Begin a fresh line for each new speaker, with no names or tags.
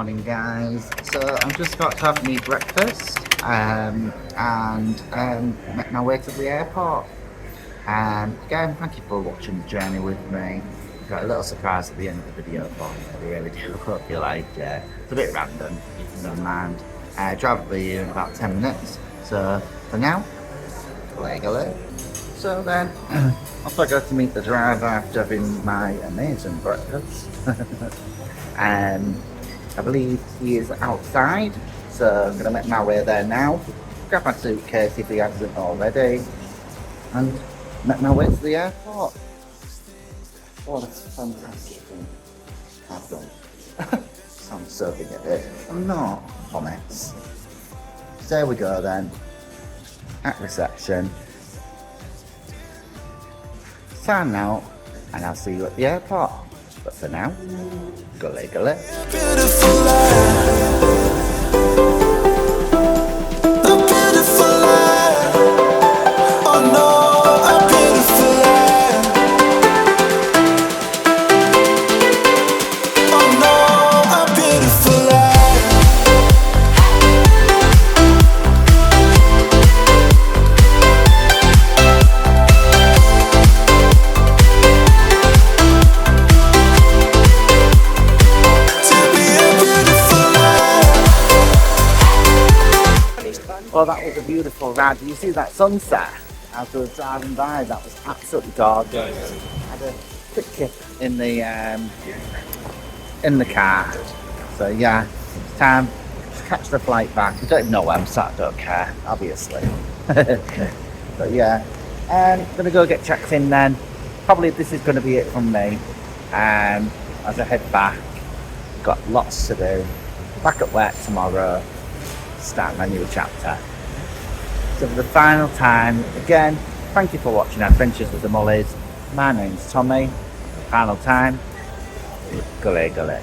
morning, guys. So I'm just about to have me breakfast and make my way to the airport. Again, thank you for watching the journey with me. Got a little surprise at the end of the video for me. I really do hope you like it. It's a bit random, never mind. Drive will be here in about 10 minutes. So for now, legally. So then, also I go to meet the driver after having my amazing breakfast. I believe he is outside, so I'm going to make my way there now, grab my suitcase if he hasn't already, and make my way to the airport. Oh, that's fantastic thing I've done. Sounds so big at it. I'm not, I promise. So there we go then, at reception. Sign out, and I'll see you at the airport. But for now, gully gully. Well, that was a beautiful ride. Did you see that sunset as we were driving by? That was absolutely gorgeous. I had a quick kip in the car. So yeah, it's time to catch the flight back. I don't even know where I'm sat, I don't care, obviously. But yeah, I'm gonna go get checked in then. Probably this is gonna be it from me. As I head back, got lots to do. Back at work tomorrow. Start my new chapter. So for the final time, again, thank you for watching Adventures with the Mullies. My name's Tommy. Final time, gully gully.